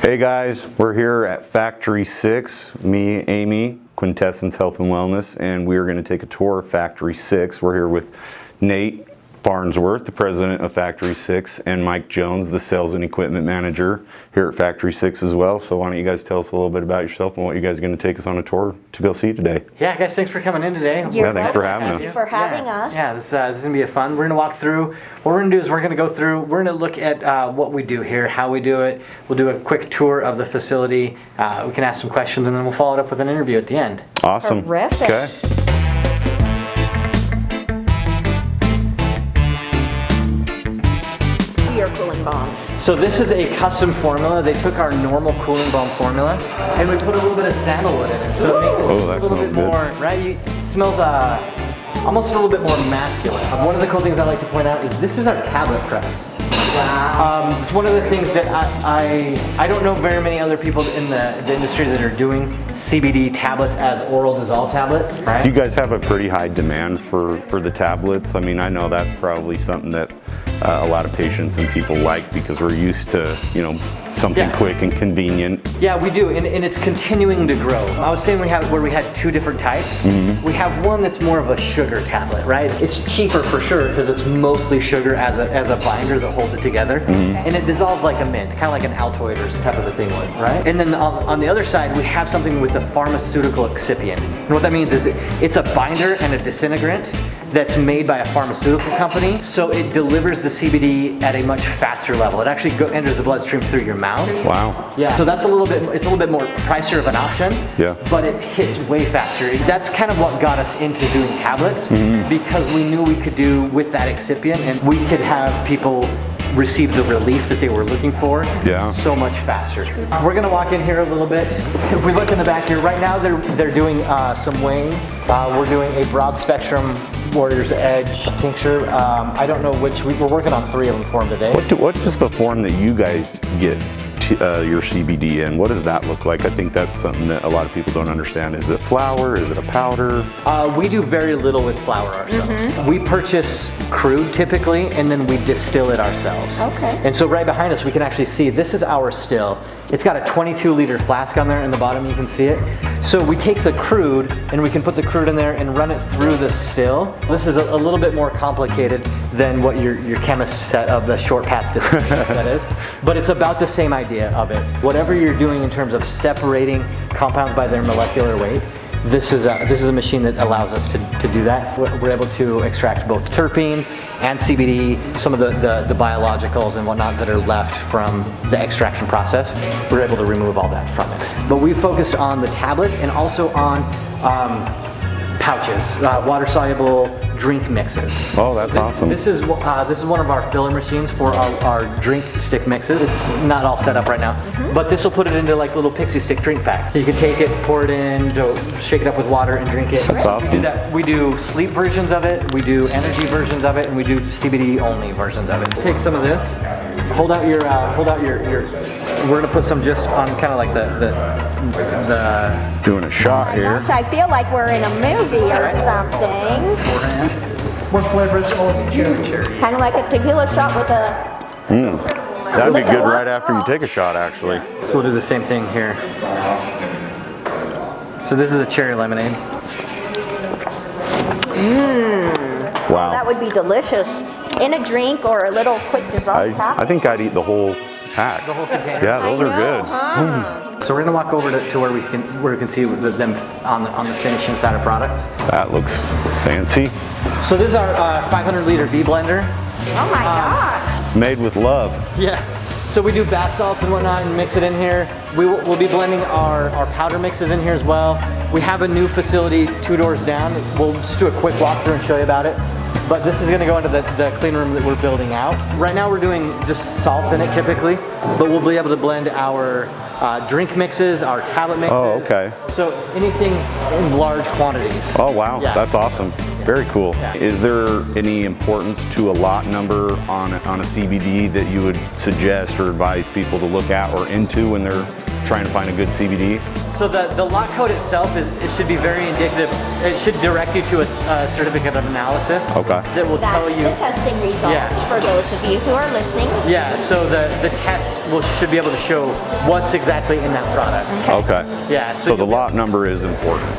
Hey guys, we're here at Factory 6, me, Amy, Quintessence Health and Wellness, and we are going to take a tour of Factory 6. We're here with Nate Farnsworth, the president of Factory 6, and Mike Jones, the sales and equipment manager here at Factory 6 as well. So why don't you guys tell us a little bit about yourself and what you guys are going to take us on a tour to go see today. Yeah, guys, thanks for coming in today. Yeah, thanks for having us. Thank you for having us. Yeah, this is going to be fun. We're going to walk through. What we're going to do is we're going to go through, we're going to look at what we do here, how we do it. We'll do a quick tour of the facility. We can ask some questions, and then we'll follow it up with an interview at the end. Awesome. Terrific. Okay. Your cooling bombs. So this is a custom formula. They took our normal cooling bomb formula, and we put a little bit of sandalwood in it. So it makes it a little bit more, right? It smells almost a little bit more masculine. One of the cool things I like to point out is this is our tablet press. Wow. It's one of the things that I don't know very many other people in the industry that are doing CBD tablets as oral dissolve tablets. Right? Do you guys have a pretty high demand for the tablets? I mean, I know that's probably something that a lot of patients and people like because we're used to, you know, something quick and convenient. Yeah, we do, and it's continuing to grow. I was saying we had two different types. Mm-hmm. We have one that's more of a sugar tablet, right? It's cheaper for sure because it's mostly sugar as a binder that holds it together, and it dissolves like a mint, kind of like an Altoid or type of a thing would, right? And then on the other side, we have something with a pharmaceutical excipient. And what that means is it's a binder and a disintegrant that's made by a pharmaceutical company, so it delivers the CBD at a much faster level. It actually enters the bloodstream through your mouth. Wow. Yeah. So that's it's a little bit more pricier of an option. Yeah. But it hits way faster. That's kind of what got us into doing tablets because we knew we could do with that excipient, and we could have people receive the relief that they were looking for so much faster. We're gonna walk in here a little bit. If we look in the back here, right now they're doing some weighing. We're doing a broad spectrum Warrior's Edge tincture. I don't know which, we're working on 3 of them for them today. What's just the form that you guys get your CBD in? What does that look like? I think that's something that a lot of people don't understand. Is it flour? Is it a powder? We do very little with flour ourselves. We purchase crude typically, and then we distill it ourselves. Okay. And so right behind us, we can actually see this is our still. It's got a 22-liter flask on there in the bottom, you can see it. So we take the crude, and we can put the crude in there and run it through the still. This is a little bit more complicated than what your chemist set of the short path distillation that is. But it's about the same idea of it. Whatever you're doing in terms of separating compounds by their molecular weight, this is a machine that allows us to do that. We're able to extract both terpenes and CBD, some of the biologicals and whatnot that are left from the extraction process. We're able to remove all that from it. But we focused on the tablets and also on pouches, water-soluble drink mixes. Oh, that's awesome. This is one of our filler machines for our drink stick mixes. It's not all set up right now, but this will put it into like little pixie stick drink packs. You can take it, pour it in, shake it up with water, and drink it. That's awesome. We do sleep versions of it, we do energy versions of it, and we do CBD only versions of it. Let's take some of this. Hold out your. We're gonna put some just on kind of like the. Doing a shot here. Gosh, I feel like we're in a movie or something. What flavor is Kind of like a tequila shot with a... That'd be good right after you take a shot, actually. So we'll do the same thing here. So this is a cherry lemonade. Wow. That would be delicious. In a drink or a little quick dissolve pack. I think I'd eat the whole pack. The whole container. Yeah, those are good. Huh? So we're gonna walk over to where we can see them on the finishing side of products. That looks fancy. So this is our 500-liter V blender. Oh my God. It's made with love. Yeah. So we do bath salts and whatnot and mix it in here. We'll be blending our powder mixes in here as well. We have a new facility 2 doors down. We'll just do a quick walkthrough and show you about it. But this is going to go into the clean room that we're building out. Right now we're doing just salts in it typically, but we'll be able to blend our drink mixes, our tablet mixes. Oh, okay. So anything in large quantities. Oh, wow. Yeah. That's awesome. Very cool. Yeah. Is there any importance to a lot number on a CBD that you would suggest or advise people to look at or into when they're trying to find a good CBD? So the lot code itself, it should be very indicative. It should direct you to a certificate of analysis. Okay. That will That's tell you. the testing results Yeah. for those of you who are listening. Yeah, so the test should be able to show what's exactly in that product. Okay. Yeah. So the you'll be- lot number is important.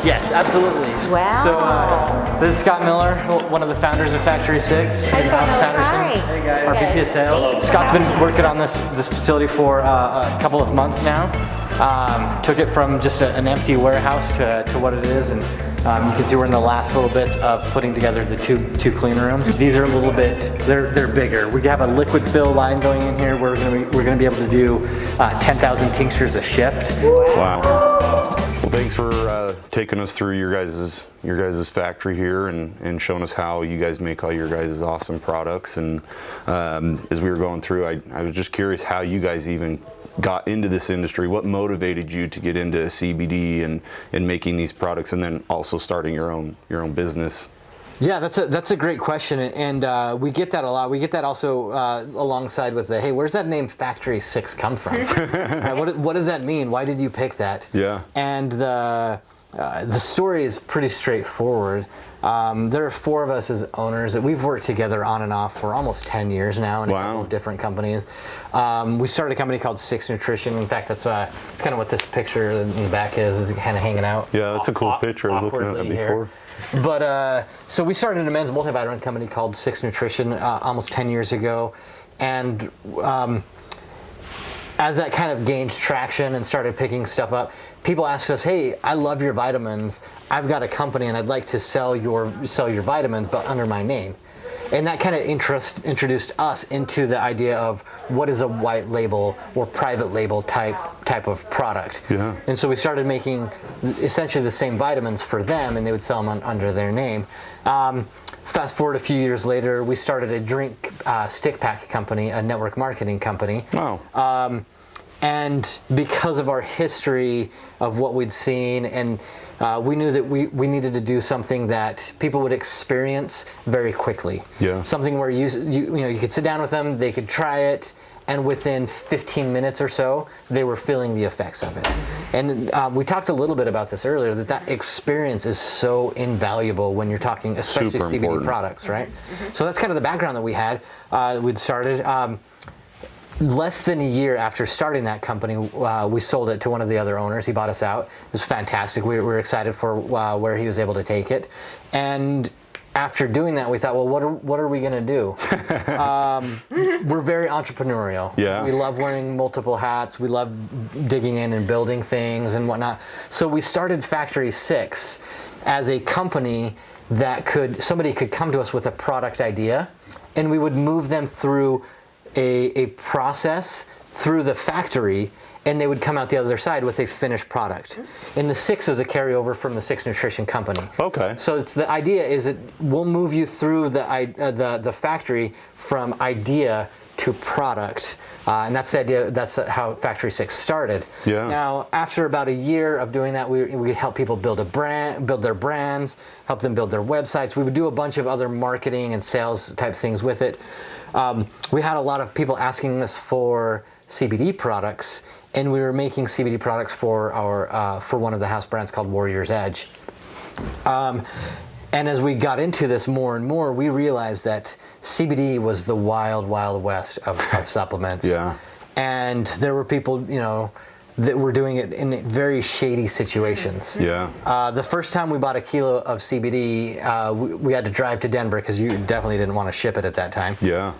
Yes, absolutely. Wow. So this is Scott Miller, one of the founders of Factory 6. Hi, and Scott Alex Miller. Patterson, Hi. Hey guys. Our Hey. VP of sales. Hey. Scott's been working on this facility for a couple of months now. Took it from just an empty warehouse to what it is, and you can see we're in the last little bits of putting together the two clean rooms. These are a little bit, they're bigger. We have a liquid fill line going in here. We're gonna be able to do 10,000 tinctures a shift. Wow. Well, thanks for taking us through your guys' factory here and showing us how you guys make all your guys' awesome products. And as we were going through, I was just curious how you guys even got into this industry. What motivated you to get into CBD and making these products, and then also starting your own business? Yeah, that's a great question, and we get that a lot. We get that also alongside with the, hey, where's that name Factory 6 come from? Right, what does that mean? Why did you pick that? Yeah. And the story is pretty straightforward. There are 4 of us as owners that we've worked together on and off for almost 10 years now in a couple of different companies. We started a company called 6 Nutrition. In fact, that's it's kind of what this picture in the back is kind of hanging out. Yeah, that's a cool picture. I was looking at that before. But so we started a men's multivitamin company called 6 Nutrition almost 10 years ago, and as that kind of gained traction and started picking stuff up, people asked us, "Hey, I love your vitamins. I've got a company and I'd like to sell your vitamins, but under my name." And that kind of introduced us into the idea of what is a white label or private label type of product. Yeah. And so we started making essentially the same vitamins for them, and they would sell them under their name. Fast forward a few years later, we started a drink stick pack company, a network marketing company. Wow. And because of our history of what we'd seen, and we knew that we needed to do something that people would experience very quickly. Yeah. Something where you could sit down with them, they could try it, and within 15 minutes or so, they were feeling the effects of it. And we talked a little bit about this earlier, that experience is so invaluable when you're talking, especially Super CBD important. products, right? So that's kind of the background that we had. We'd started. Less than a year after starting that company, we sold it to one of the other owners. He bought us out. It was fantastic. We were excited for where he was able to take it. And after doing that, we thought, well, what are we going to do? We're very entrepreneurial. Yeah. We love wearing multiple hats. We love digging in and building things and whatnot. So we started Factory 6 as a company that somebody could come to us with a product idea, and we would move them through a process through the factory, and they would come out the other side with a finished product. And the 6 is a carryover from the 6 Nutrition company. Okay. So the idea is that we'll move you through the factory from idea to product, and that's the idea. That's how Factory 6 started. Yeah. Now, after about a year of doing that, we help people build their brands, help them build their websites. We would do a bunch of other marketing and sales type things with it. We had a lot of people asking us for CBD products, and we were making CBD products for for one of the house brands called Warrior's Edge. And as we got into this more and more, we realized that CBD was the wild, wild west of supplements. Yeah. And there were people, that were doing it in very shady situations. Yeah. The first time we bought a kilo of CBD, we had to drive to Denver because you definitely didn't want to ship it at that time. Yeah.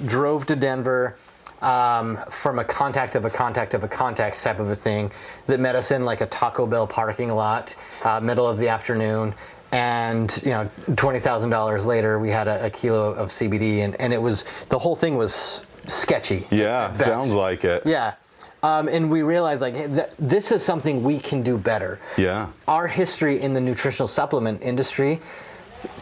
Drove to Denver from a contact of a contact of a contact type of a thing that met us in like a Taco Bell parking lot, middle of the afternoon. And $20,000 later, we had a kilo of CBD, and it was, the whole thing was sketchy. Yeah. Sounds like it. Yeah. And we realized hey, this is something we can do better. Yeah. Our history in the nutritional supplement industry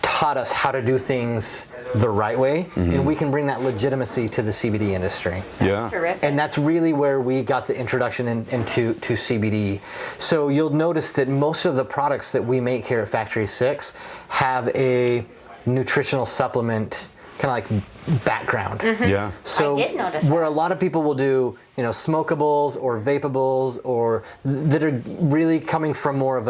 taught us how to do things the right way, and we can bring that legitimacy to the CBD industry. Yeah. Terrific. And that's really where we got the introduction into CBD. So you'll notice that most of the products that we make here at Factory 6 have a nutritional supplement kind of like background. Yeah. So I did notice where that. a lot of people will do, smokables or vapables, or that are really coming from more of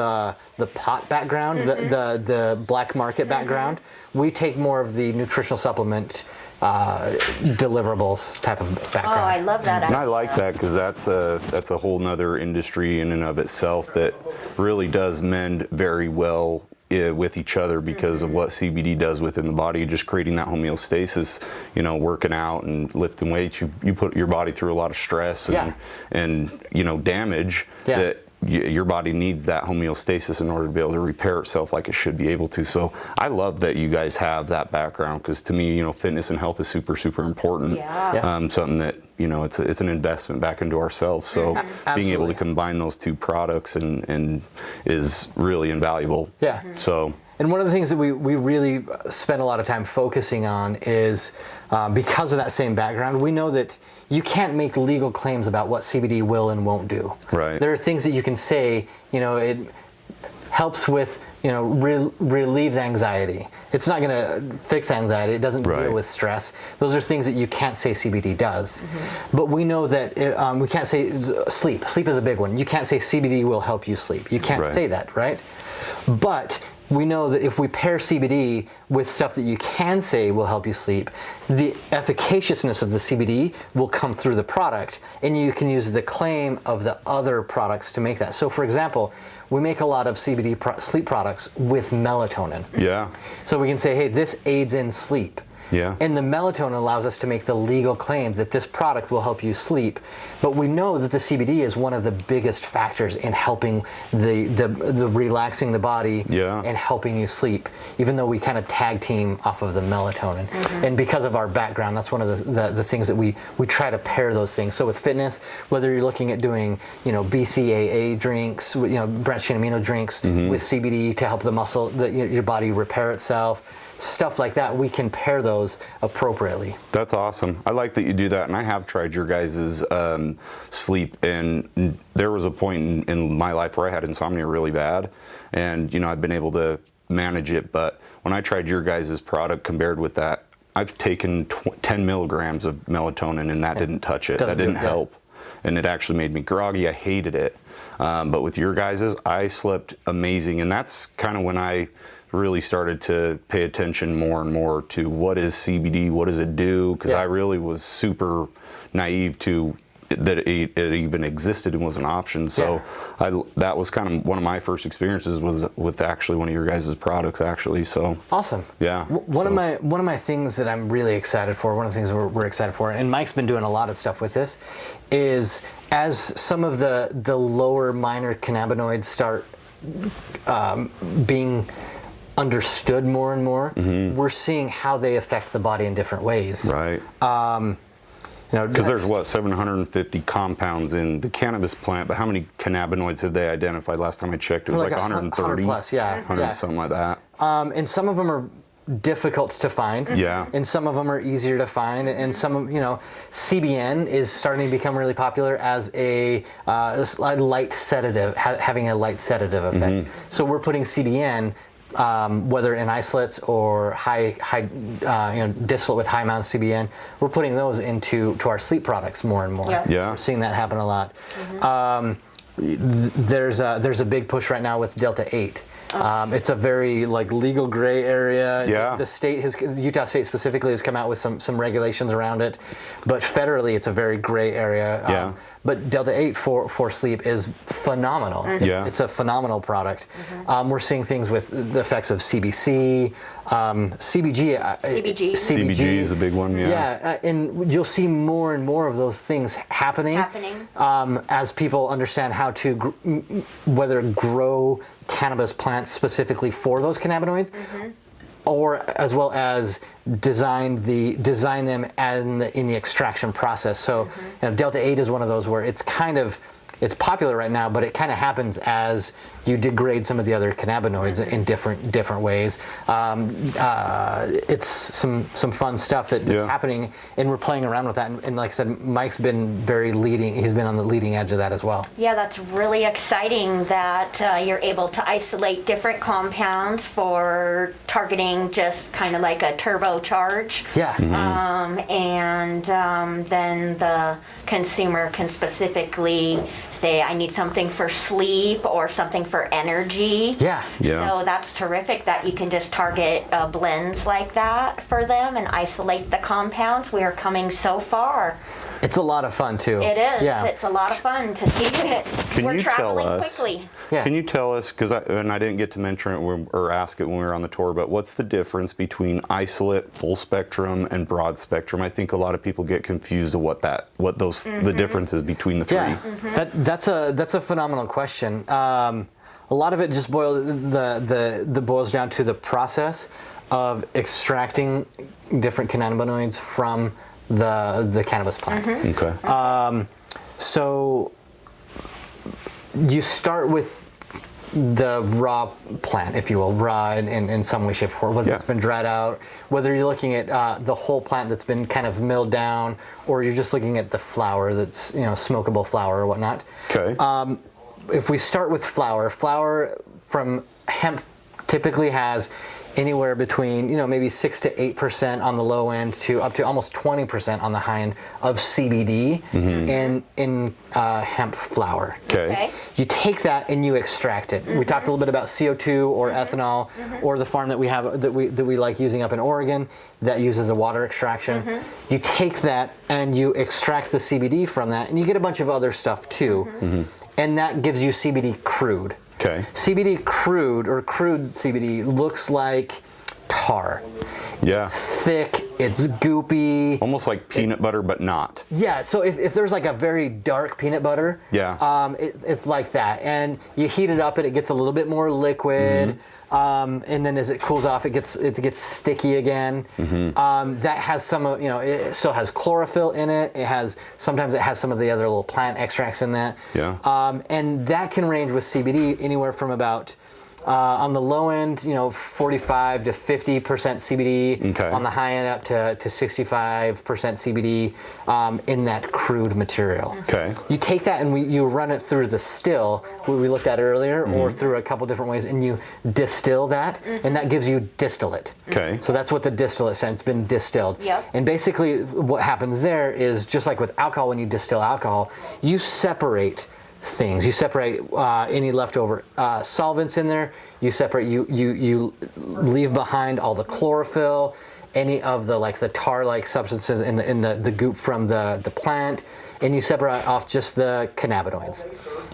the pot background, the black market background, we take more of the nutritional supplement deliverables type of Oh, background. I love that. And I like that because that's a whole nother industry in and of itself that really does mend very well with each other because of what CBD does within the body, just creating that homeostasis, working out and lifting weights, you put your body through a lot of stress and damage that your body needs that homeostasis in order to be able to repair itself like it should be able to. So I love that you guys have that background because to me, fitness and health is super, super important. Yeah. Something that, it's an investment back into ourselves. So being able to combine those two products and is really invaluable. Yeah. So. And one of the things that we really spend a lot of time focusing on is because of that same background, we know that you can't make legal claims about what CBD will and won't do. Right. There are things that you can say, it helps with, relieves anxiety. It's not going to fix anxiety. It doesn't deal with stress. Those are things that you can't say CBD does. But we know that we can't say sleep. Sleep is a big one. You can't say CBD will help you sleep. You can't say that, right? But we know that if we pair CBD with stuff that you can say will help you sleep, the efficaciousness of the CBD will come through the product, and you can use the claim of the other products to make that. So for example, we make a lot of CBD sleep products with melatonin. Yeah. So we can say, hey, this aids in sleep. Yeah. And the melatonin allows us to make the legal claims that this product will help you sleep. But we know that the CBD is one of the biggest factors in helping the relaxing the body and helping you sleep, even though we kind of tag team off of the melatonin. And because of our background, that's one of the things that we try to pair those things. So with fitness, whether you're looking at doing, BCAA drinks, branched chain amino drinks with CBD to help the muscle, your body repair itself, stuff like that, we can pair those appropriately. That's awesome. I like that you do that, and I have tried your guys' sleep, and there was a point in my life where I had insomnia really bad, and I've been able to manage it, but when I tried your guys' product compared with that, I've taken 10 milligrams of melatonin, and that didn't touch it. That didn't help, and it actually made me groggy. I hated it, but with your guys', I slept amazing, and that's kind of when I really started to pay attention more and more to what is CBD, what does it do, because I really was super naive to that it even existed and was an option. So that was kind of one of my first experiences was with actually one of your guys' products actually. So awesome. Yeah. One of my things that I'm really excited for, one of the things we're excited for, and Mike's been doing a lot of stuff with this, is as some of the lower minor cannabinoids start being understood more and more, we're seeing how they affect the body in different ways. Right. Because there's 750 compounds in the cannabis plant, but how many cannabinoids have they identified? Last time I checked, it was like 130. 100 plus, 100, something like that. And some of them are difficult to find. Yeah. And some of them are easier to find. And some of, CBN is starting to become really popular as a light sedative, having a light sedative effect. So we're putting CBN, whether in isolates or high distillate with high amounts of CBN, we're putting those into our sleep products more and more. Yeah. We're seeing that happen a lot. There's a big push right now with Delta 8. It's a very legal gray area. Yeah. The state Utah State specifically has come out with some regulations around it, but federally it's a very gray area. Yeah. But Delta 8 for sleep is phenomenal. Yeah. It's a phenomenal product. We're seeing things with the effects of CBC, CBG. CBG is a big one. Yeah, and you'll see more and more of those things happening. As people understand how to whether grow cannabis plants specifically for those cannabinoids, or as well as design them in the extraction process. So Delta 8 is one of those where it's kind of it's popular right now, but it kind of happens as you degrade some of the other cannabinoids in different ways. It's some fun stuff that's happening, and we're playing around with that. And like I said, Mike's been very leading. He's been on the leading edge of that as well. Yeah, that's really exciting that you're able to isolate different compounds for targeting just kind of like a turbocharge. Yeah. Then the consumer can specifically say, I need something for sleep or something for energy. Yeah. So that's terrific that you can just target blends like that for them and isolate the compounds. We are coming so far. It's a lot of fun too. It is. Yeah. It's a lot of fun to see it. We're traveling quickly. Yeah. Can you tell us, because I didn't get to mention it or ask it when we were on the tour, but what's the difference between isolate, full spectrum, and broad spectrum? I think a lot of people get confused of what the difference is between the three. Yeah, that's a phenomenal question. A lot of it just boils down to the process of extracting different cannabinoids from the cannabis plant. Okay. So you start with the raw plant, if you will, raw in some way, shape, or form, whether it's been dried out, whether you're looking at the whole plant that's been kind of milled down, or you're just looking at the flower that's, smokable flower or whatnot. Okay. If we start with flower from hemp typically has anywhere between maybe 6 to 8% on the low end to up to almost 20% on the high end of CBD in hemp flower. Okay. You take that and you extract it. We talked a little bit about CO2 or ethanol, or the farm that we have that we like using up in Oregon that uses a water extraction. You take that and you extract the CBD from that, and you get a bunch of other stuff too, and that gives you CBD crude. Okay. CBD crude or crude CBD looks like tar. Yeah. It's thick, it's goopy. Almost like peanut butter, but not. Yeah, so if there's like a very dark peanut butter, it's like that. And you heat it up and it gets a little bit more liquid. And then as it cools off, it gets sticky again. That has some of, it still has chlorophyll in it. Sometimes it has some of the other little plant extracts in that. Yeah. And that can range with CBD anywhere from about, on the low end, 45 to 50% CBD. Okay. On the high end, up to 65% CBD in that crude material. Okay. You take that and you run it through the still, we looked at earlier, or through a couple different ways, and you distill that, and that gives you distillate. Okay. So that's what the distillate stands. It's been distilled. Yep. And basically, what happens there is just like with alcohol, when you distill alcohol, you separate things. You separate any leftover solvents in there. You separate. You leave behind all the chlorophyll, any of the the tar-like substances in the goop from the plant, and you separate off just the cannabinoids,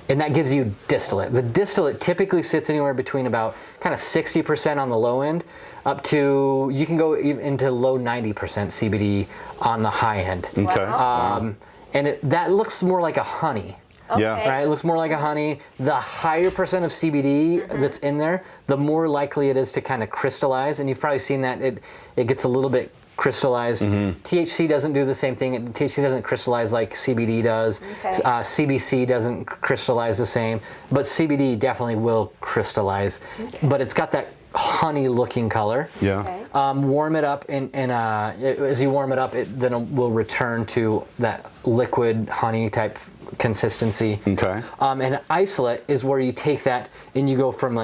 and that gives you distillate. The distillate typically sits anywhere between about kind of 60% on the low end, up to you can go even into low 90% CBD on the high end. Okay. And that looks more like a honey. Yeah. Okay. Right, it looks more like a honey. The higher percent of CBD that's in there, the more likely it is to kind of crystallize. And you've probably seen that it gets a little bit crystallized. THC doesn't do the same thing. THC doesn't crystallize like CBD does. Okay. CBC doesn't crystallize the same, but CBD definitely will crystallize. But it's got that honey-looking color. Yeah. Okay. Warm it up, and as you warm it up, then it will return to that liquid honey type consistency. Okay. And isolate is where you take that and you go from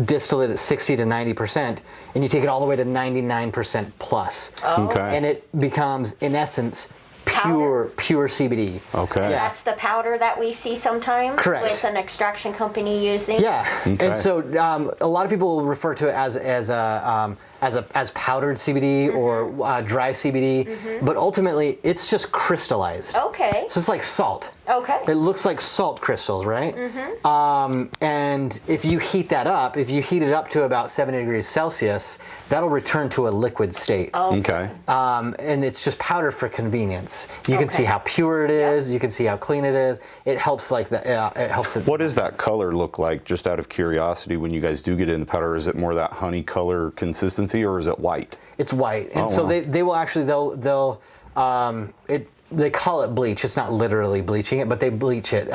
distillate at 60 to 90%, and you take it all the way to 99% plus. Okay. And it becomes, in essence, pure CBD. Okay. Yeah. That's the powder that we see sometimes. Correct. With an extraction company using. Yeah. Okay. And so a lot of people will refer to it as powdered CBD or dry CBD, but ultimately it's just crystallized. Okay. So it's like salt. Okay. It looks like salt crystals, right? And if you heat it up to about 70 degrees Celsius, that'll return to a liquid state. Okay. And it's just powder for convenience. You can Okay. see how pure it is. You can see how clean it is. It helps it helps it. What does that color look like, just out of curiosity, when you guys do get it in the powder? Is it more that honey color consistency, or is it white? It's white, and Oh, so wow. they will actually they'll they call it bleach. It's not literally bleaching it, but they bleach it.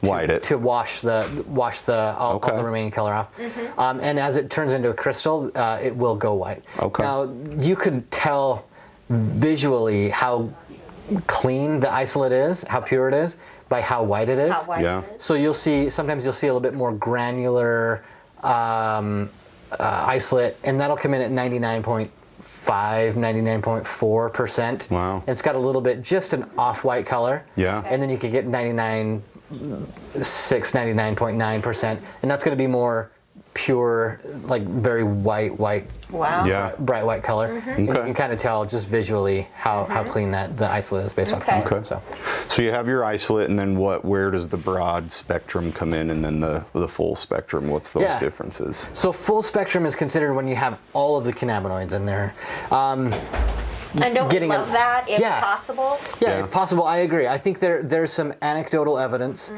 White it. To wash all the remaining color off. And as it turns into a crystal, it will go white. Okay. Now, you could tell visually how clean the isolate is, how pure it is, by how white it is. How white Yeah. it is. So sometimes you'll see a little bit more granular isolate, and that'll come in at 99.4%. Wow. It's got a little bit, just an off-white color. Yeah. Okay. And then you could get 99.9%, and that's going to be more pure, like very white, Wow. Yeah. bright white color. And you Okay. can kind of tell just visually how clean the isolate is based off Okay. color. Okay. So you have your isolate, and then where does the broad spectrum come in, and then the full spectrum? What's those Yeah. differences? So full spectrum is considered when you have all of the cannabinoids in there. And don't we Getting love that if Yeah. possible? Yeah, Yeah. if possible, I agree. I think there's some anecdotal evidence.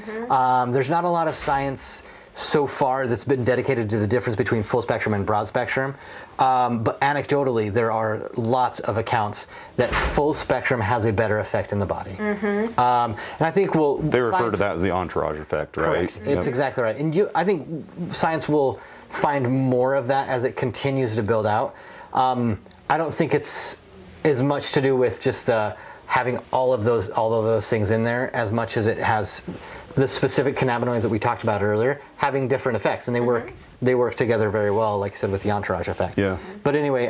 There's not a lot of science so far that's been dedicated to the difference between full spectrum and broad spectrum. But anecdotally, there are lots of accounts that full spectrum has a better effect in the body. And I think They refer to that as the entourage effect, right? Correct. It's exactly right. And I think science will find more of that as it continues to build out. I don't think it's as much to do with just having all of those things in there as much as it has the specific cannabinoids that we talked about earlier having different effects, and they work together very well, like I said, with the entourage effect. Yeah. But anyway,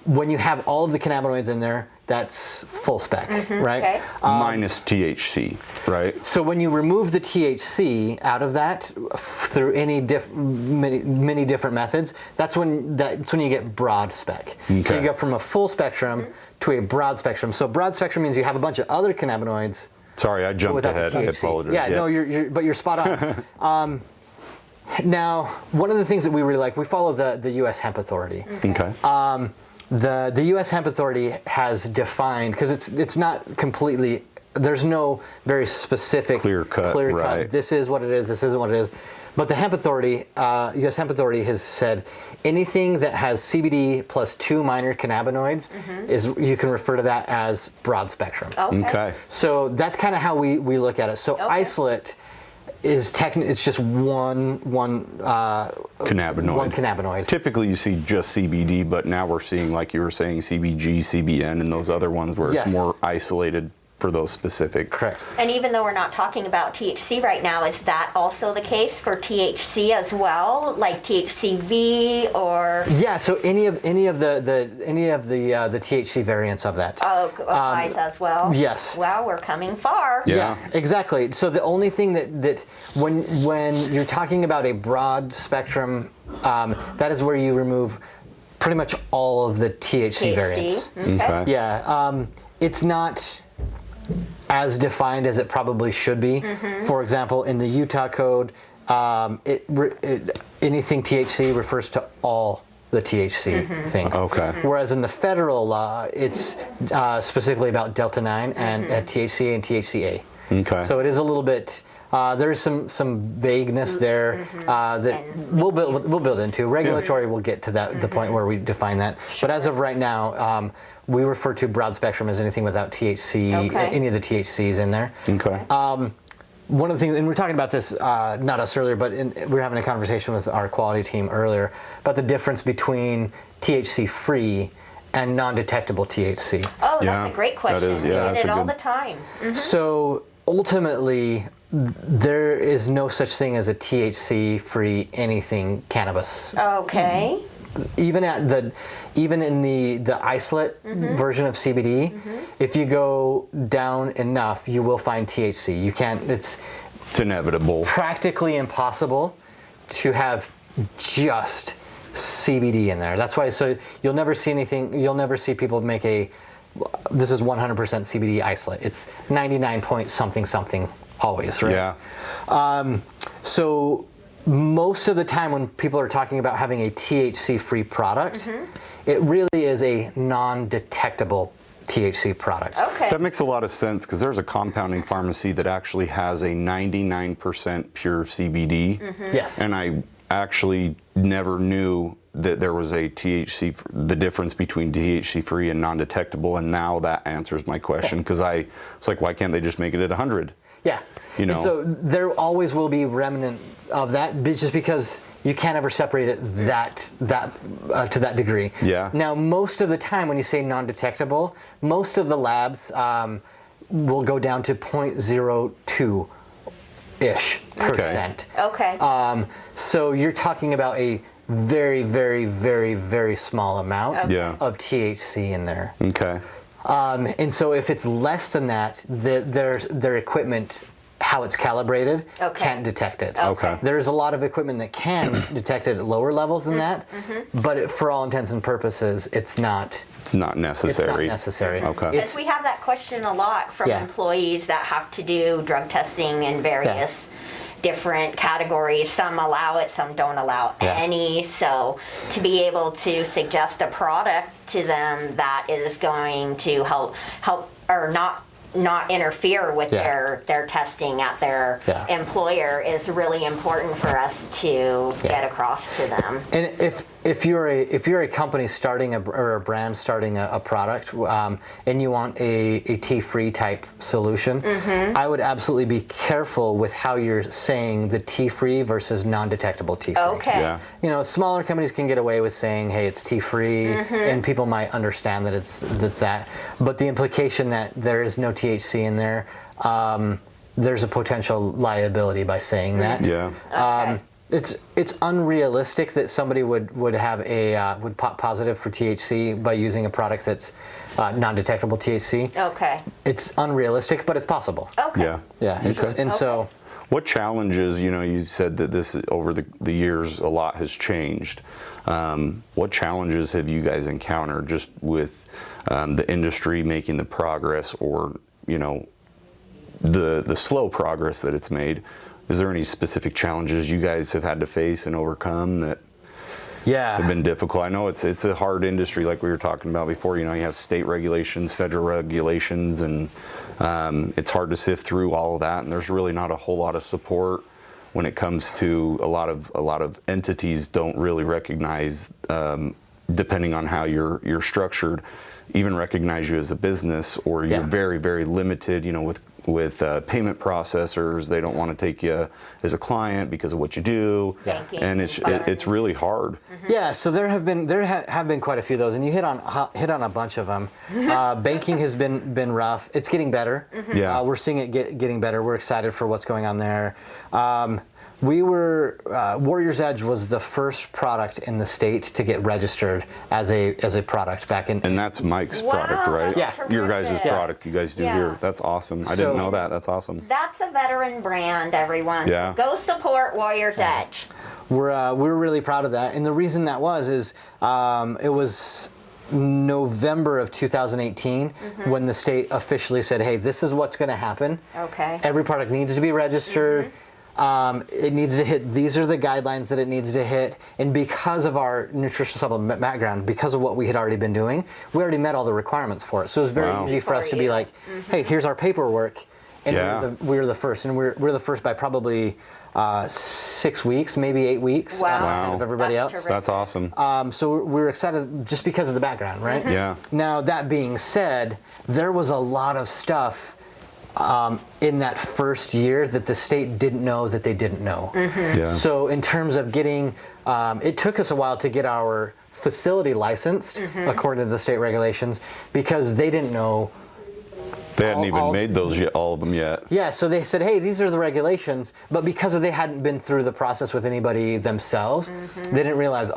when you have all of the cannabinoids in there, that's full spec, right? Okay. Minus THC, right? So when you remove the THC out of that through many different methods, that's when you get broad spec. So Okay. you go from a full spectrum to a broad spectrum. So broad spectrum means you have a bunch of other cannabinoids Sorry, I jumped without ahead. the I THC. apologize. Yeah, no, you're spot on. Now, one of the things that we really like, we follow the U.S. Hemp Authority. Okay. The U.S. Hemp Authority has defined, because it's not completely, there's no very specific Clear cut, right. this is what it is, this isn't what it is. But the Hemp Authority, U.S. Hemp Authority has said anything that has CBD plus 2 minor cannabinoids you can refer to that as broad spectrum. Okay. So that's kind of how we look at it. So isolate is it's just one Cannabinoid. One cannabinoid. Typically, you see just CBD, but now we're seeing, like you were saying, CBG, CBN, and those other ones where Yes. it's more isolated for those specific. Correct. And even though we're not talking about THC right now, is that also the case for THC as well, like THCV or? Yeah. So any of the THC variants of that. Oh, applies as well. yes. Wow, we're coming far. Yeah. Exactly. So the only thing that when you're talking about a broad spectrum, that is where you remove pretty much all of the THC variants. Okay. Yeah. It's not as defined as it probably should be. For example, in the Utah code, anything THC refers to all the THC things. Okay. Whereas in the federal law, it's specifically about Delta 9 and THCA and THCA. Okay. So it is a little bit. There's some vagueness there that we'll build into. Regulatory will get to the point where we define that. But as of right now, we refer to broad spectrum as anything without THC, Okay. any of the THCs in there. Okay. One of the things, and we were talking about this, not us earlier, but we were having a conversation with our quality team earlier about the difference between THC-free and non-detectable THC. Oh, Yeah, that's a great question. that is- yeah, We that's get it a all good- the time. So ultimately, there is no such thing as a THC-free anything cannabis. Okay. Even in the isolate version of CBD, if you go down enough, you will find THC. You can't. It's inevitable. practically impossible to have just CBD in there. That's why. So you'll never see anything. You'll never see people make this is 100% CBD isolate. It's 99 point something always, right? Yeah. So most of the time when people are talking about having a THC-free product, it really is a non-detectable THC product. Okay. That makes a lot of sense because there's a compounding pharmacy that actually has a 99% pure CBD. Yes. And I actually never knew that there was a THC, the difference between THC free and non-detectable, and now that answers my question, because it's like, why can't they just make it at 100? Yeah. You know? And so there always will be remnant of that, just because you can't ever separate it to that degree. Yeah. Now, most of the time when you say non-detectable, most of the labs will go down to 0.02-ish percent. Okay. So you're talking about a very, very, very, very small amount of THC in there. Okay. And so if it's less than that, their equipment, how it's calibrated, can't detect it. Okay. There's a lot of equipment that can detect it at lower levels than that, but for all intents and purposes, it's not. It's not necessary. It's not necessary. Okay. Because we have that question a lot from employees that have to do drug testing in various different categories. Some allow it, some don't allow any. So to be able to suggest a product to them that is going to help or not interfere with their testing at their employer is really important for us to get across to them. And if you're a company starting or a brand starting a product, and you want a tea-free type solution, I would absolutely be careful with how you're saying the tea-free versus non-detectable tea-free. Okay. Yeah. You know, smaller companies can get away with saying, hey, it's tea-free, and people might understand that it's that. But the implication that there is no THC in there, there's a potential liability by saying that. Yeah. It's unrealistic that somebody would pop positive for THC by using a product that's non-detectable THC. Okay. It's unrealistic, but it's possible. Okay. Yeah. Yeah. So. What challenges, you said that this over the years a lot has changed. What challenges have you guys encountered just with the industry making the progress, or the slow progress that it's made? Is there any specific challenges you guys have had to face and overcome that have been difficult? I know it's a hard industry, like we were talking about before. You have state regulations, federal regulations, and it's hard to sift through all of that. And there's really not a whole lot of support when it comes to a lot of entities don't really recognize, depending on how you're structured, even recognize you as a business, or you're very, very limited. With payment processors, they don't want to take you as a client because of what you do, and it's really hard. Yeah, so there have been quite a few of those, and you hit on a bunch of them. Banking has been rough. It's getting better. Yeah, we're seeing it getting better. We're excited for what's going on there. Warrior's Edge was the first product in the state to get registered as a product back in. And that's Mike's product, right? Yeah. Your guys' product you guys do here. That's awesome. I didn't know that. That's awesome. That's a veteran brand, everyone. Yeah. So go support Warrior's Edge. We're really proud of that, and the reason that is it was November of 2018 when the state officially said, hey, this is what's going to happen. Okay. Every product needs to be registered. It needs to hit, these are the guidelines that it needs to hit, and because of our nutritional supplement background, because of what we had already been doing, we already met all the requirements for it. So it was very easy for us to be like, hey, here's our paperwork, and we were the first, and we're the first by probably 6 weeks, maybe 8 weeks ahead of everybody else. Terrific. That's awesome. So we're excited just because of the background, right? Yeah. Now, that being said, there was a lot of stuff in that first year that the state didn't know that they didn't know. Yeah. So in terms of getting, it took us a while to get our facility licensed according to the state regulations, because they didn't know. They hadn't even made those yet, all of them yet. Yeah, so they said, hey, these are the regulations, but because they hadn't been through the process with anybody themselves, they didn't realize,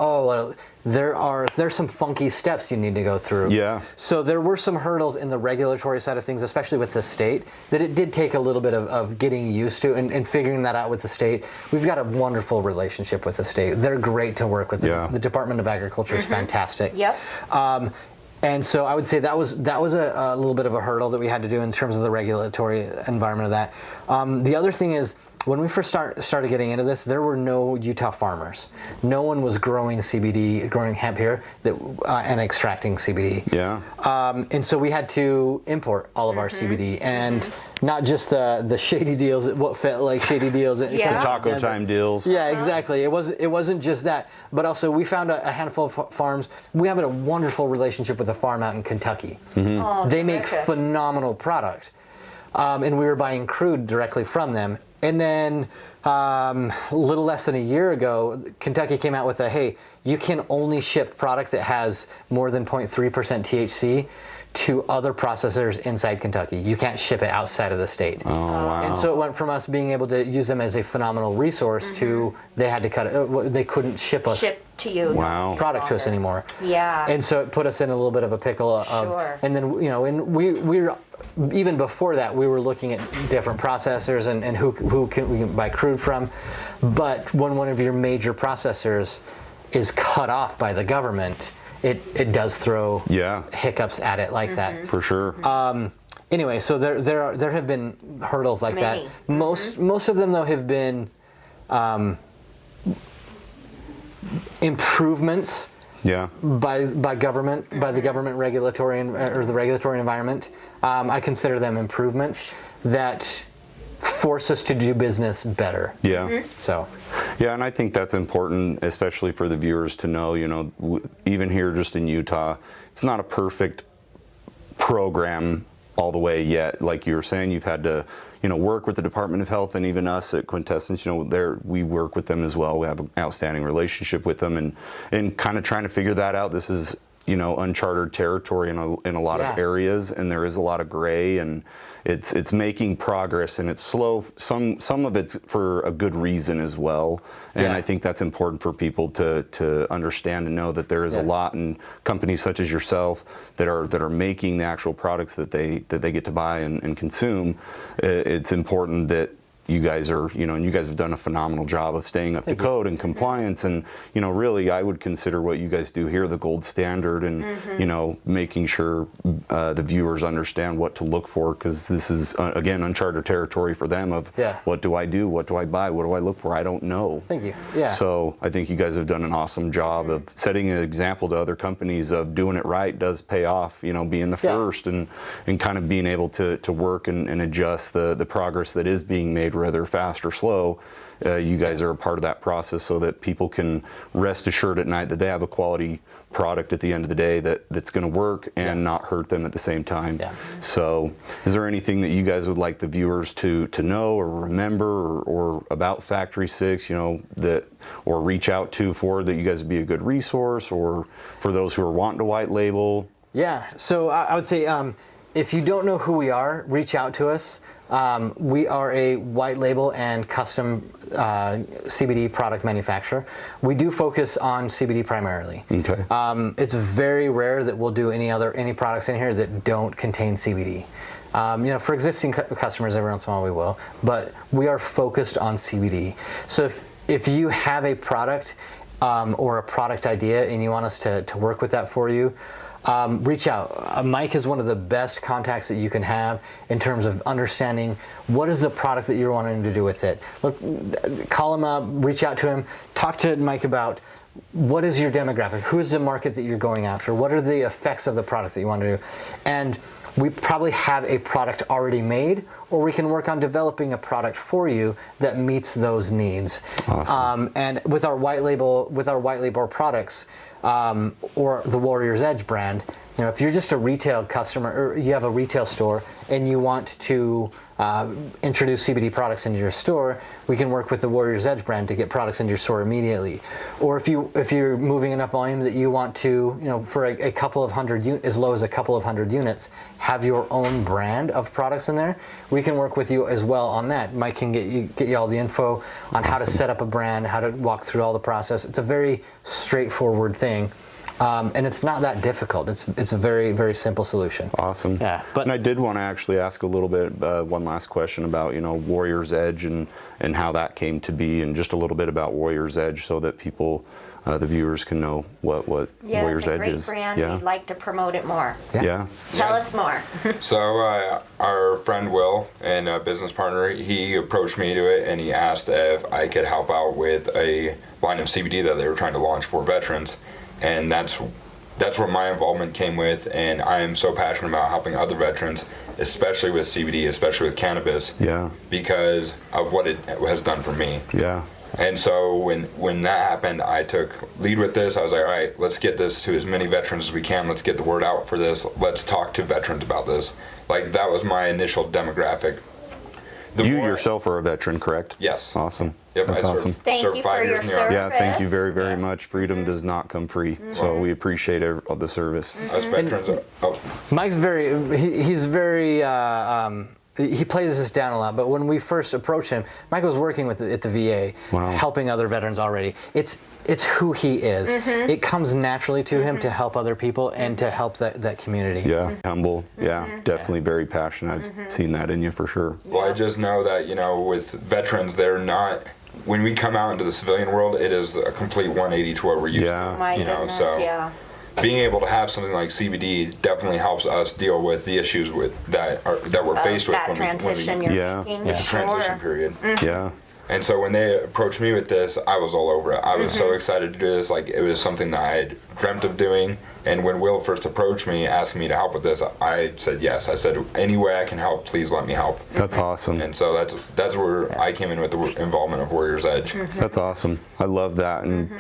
there's some funky steps you need to go through. Yeah. So there were some hurdles in the regulatory side of things, especially with the state, that it did take a little bit of getting used to and figuring that out with the state. We've got a wonderful relationship with the state. They're great to work with. Yeah. The Department of Agriculture is fantastic. Yep. And so I would say that was a little bit of a hurdle that we had to do in terms of the regulatory environment of that. The other thing is, when we first started getting into this, there were no Utah farmers. No one was growing CBD, growing hemp here, and extracting CBD. Yeah. And so we had to import all of our CBD, and not just the shady deals, what felt like shady deals. Yeah. The taco time deals. Yeah, exactly. It wasn't just that, but also we found a handful of farms. We have a wonderful relationship with a farm out in Kentucky. Oh, They make terrific. phenomenal product, and we were buying crude directly from them. And then a little less than a year ago, Kentucky came out with hey, you can only ship product that has more than 0.3% THC to other processors inside Kentucky. You can't ship it outside of the state. Oh, wow. And so it went from us being able to use them as a phenomenal resource to they had to cut it. They couldn't ship us Ship to you. Wow. product to us anymore. Yeah. And so it put us in a little bit of a pickle of, Sure. and then, and we even before that, we were looking at different processors and who we can buy crude from. But when one of your major processors is cut off by the government, it does throw hiccups at it like that. For sure. Anyway, so there have been hurdles like Many. that. Most of them though have been improvements by the government regulatory or the regulatory environment. I consider them improvements that force us to do business better. Yeah. So. Yeah, and I think that's important, especially for the viewers to know, even here just in Utah, it's not a perfect program all the way yet. Like you were saying, you've had to, work with the Department of Health, and even us at Quintessence, we work with them as well. We have an outstanding relationship with them, and kind of trying to figure that out. This is, uncharted territory in a lot of areas, and there is a lot of gray, and it's making progress, and it's slow. Some of it's for a good reason as well, and I think that's important for people to understand and know that there is a lot in companies such as yourself that are making the actual products that they get to buy and consume. It's important that you guys are, and you guys have done a phenomenal job of staying up to code and compliance, and really I would consider what you guys do here the gold standard, and making sure the viewers understand what to look for, because this is again uncharted territory for them of what do I do, what do I buy, what do I look for, I don't know. Thank you. Yeah. So I think you guys have done an awesome job of setting an example to other companies of doing it right does pay off, being the first and kind of being able to work and adjust the progress that is being made, whether fast or slow. You guys are a part of that process, so that people can rest assured at night that they have a quality product at the end of the day that's going to work and not hurt them at the same time. So is there anything that you guys would like the viewers to know or remember or about Factory 6, that or reach out to for that you guys would be a good resource, or for those who are wanting to white label? So I would say if you don't know who we are, reach out to us. We are a white label and custom CBD product manufacturer. We do focus on CBD primarily. Okay. It's very rare that we'll do any products in here that don't contain CBD. For existing customers, every once in a while we will, but we are focused on CBD. So if you have a product or a product idea and you want us to work with that for you, reach out. Mike is one of the best contacts that you can have in terms of understanding what is the product that you're wanting to do with it. Let's call him up, reach out to him, talk to Mike about what is your demographic, who is the market that you're going after, what are the effects of the product that you want to do, and we probably have a product already made, or we can work on developing a product for you that meets those needs. Awesome. And with our white label products, or the Warrior's Edge brand, if you're just a retail customer or you have a retail store and you want to introduce CBD products into your store, we can work with the Warrior's Edge brand to get products into your store immediately. Or if you're moving enough volume that you want to, for a couple of hundred, as low as a couple of hundred units, have your own brand of products in there, we can work with you as well on that. Mike can get you all the info on how to set up a brand, how to walk through all the process. It's a very straightforward thing. And it's not that difficult. It's a very, very simple solution. Awesome. Yeah. And I did want to actually ask a little bit, one last question about, Warrior's Edge and how that came to be, and just a little bit about Warrior's Edge so that people the viewers can know what Yeah, Warrior's it's a Edge great is. brand. Yeah. We'd like to promote it more. Yeah. Tell us more. So our friend Will and a business partner, he approached me to it and he asked if I could help out with a line of CBD that they were trying to launch for veterans, and that's where my involvement came with. And I am so passionate about helping other veterans, especially with CBD, especially with cannabis, Yeah. because of what it has done for me. Yeah. And so when that happened, I took lead with this. I was like, all right, let's get this to as many veterans as we can. Let's get the word out for this. Let's talk to veterans about this. Like, that was my initial demographic. You yourself are a veteran, correct? Yes. Awesome. Yep, That's I awesome. Thank served you 5 for years your in the Army. Yeah, thank you very, very Yeah. much. Freedom does not come free, so we appreciate the service. Us veterans are, Mike's he's very, he plays this down a lot, but when we first approached him, Mike was working at the VA, Wow. helping other veterans already. It's who he is. It comes naturally to him to help other people and to help that community. Yeah, humble. Yeah, definitely very passionate. I've seen that in you for sure. well, I just know that, with veterans, they're not, when we come out into the civilian world, it is a complete 180 to what we're used Yeah. to. My you know, goodness, so yeah. being able to have something like CBD definitely helps us deal with the issues that we're faced with That transition you're Yeah. making. the transition Sure. period. Yeah. And so when they approached me with this, I was all over it. I was so excited to do this. Like, it was something that I had dreamt of doing. And when Will first approached me, asking me to help with this, I said yes. I said, any way I can help, please let me help. That's awesome. And so that's where I came in with the involvement of Warrior's Edge. That's awesome. I love that. And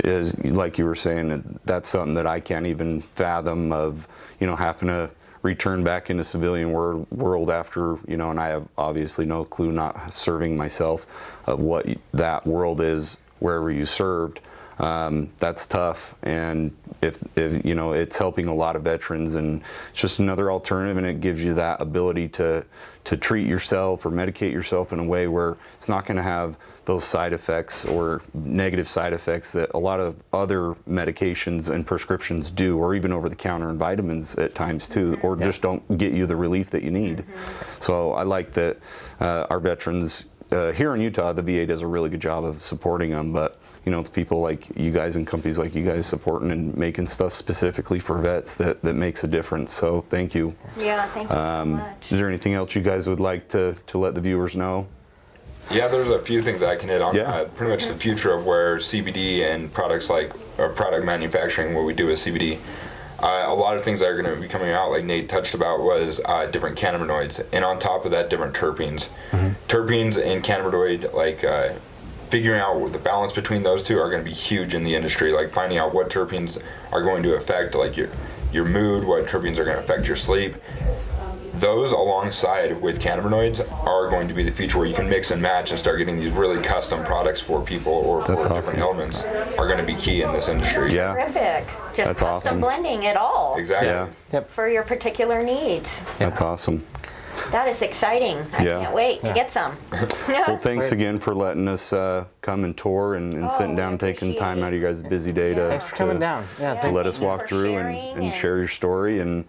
is like you were saying, that's something that I can't even fathom of, having to return back into civilian world after, and I have obviously no clue, not serving myself, of what that world is wherever you served. That's tough, and if it's helping a lot of veterans, and it's just another alternative, and it gives you that ability to treat yourself or medicate yourself in a way where it's not going to have those side effects or negative side effects that a lot of other medications and prescriptions do, or even over the counter and vitamins at times too, or just don't get you the relief that you need. So I like that our veterans here in Utah, the VA does a really good job of supporting them, but it's people like you guys and companies like you guys supporting and making stuff specifically for vets that makes a difference. So thank you. Yeah, thank you so much. Is there anything else you guys would like to let the viewers know? Yeah, there's a few things that I can hit on. Yeah. Pretty much the future of where CBD and products like product manufacturing, what we do with CBD. A lot of things that are going to be coming out, like Nate touched about, was different cannabinoids, and on top of that, different terpenes. Terpenes and cannabinoid, like figuring out the balance between those two are going to be huge in the industry. Like finding out what terpenes are going to affect like your mood, what terpenes are going to affect your sleep. Those alongside with cannabinoids are going to be the future where you can mix and match and start getting these really custom products for people or for That's different awesome. elements are going to be key in this industry. Yeah. Terrific. Just That's custom awesome. blending it all Exactly. Yeah. for your particular needs. That's awesome. That is exciting. I Yeah. can't wait to get some. Well, thanks again for letting us come and tour and sitting down, taking time out of your guys' busy day to Thanks for coming down. Yeah, to let us Thank you walk for through sharing and share your story, and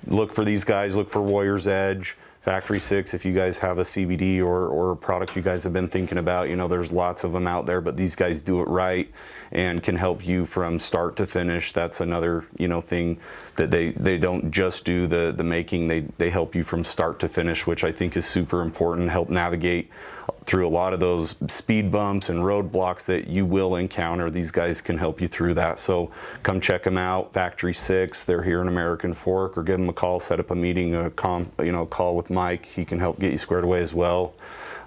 look for these guys. Look for Warrior's Edge, Factory 6. If you guys have a CBD or a product you guys have been thinking about, there's lots of them out there, but these guys do it right and can help you from start to finish. That's another thing that they don't just do the making. They help you from start to finish, which I think is super important. Help navigate through a lot of those speed bumps and roadblocks that you will encounter. These guys can help you through that. So come check them out. Factory 6, they're here in American Fork, or give them a call, set up a meeting, a call with Mike. He can help get you squared away as well.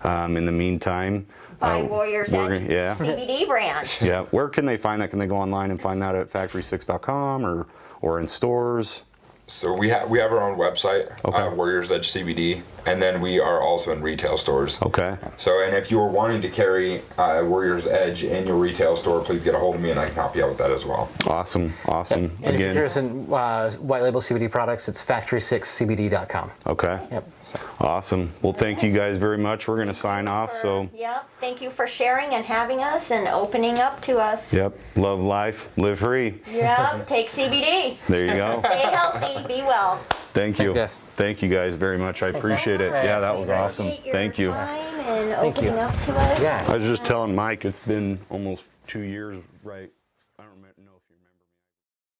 In the meantime, By Warrior's Edge yeah. CBD brand. Yeah, where can they find that? Can they go online and find that at factory6.com or in stores? So we have our own website, Okay. Warrior's Edge CBD, and then we are also in retail stores. Okay. So, and if you are wanting to carry Warrior's Edge in your retail store, please get a hold of me and I can help you out with that as well. Awesome. And if you're curious in white label CBD products, it's factory6cbd.com. Okay. Yep. So. Awesome. Well, thank you guys very much. We're going to sign off. So, Yep. Thank you for sharing and having us and opening up to us. yep. Love life. Live free. Yep. Take CBD. There you go. Stay healthy. Be well. Thank you. Thanks, guys. Thank you guys very much. I appreciate it. Yeah, that was awesome. Appreciate your Thank you. time and Thank you. opening up to us. Yeah. I was just telling Mike, it's been almost 2 years right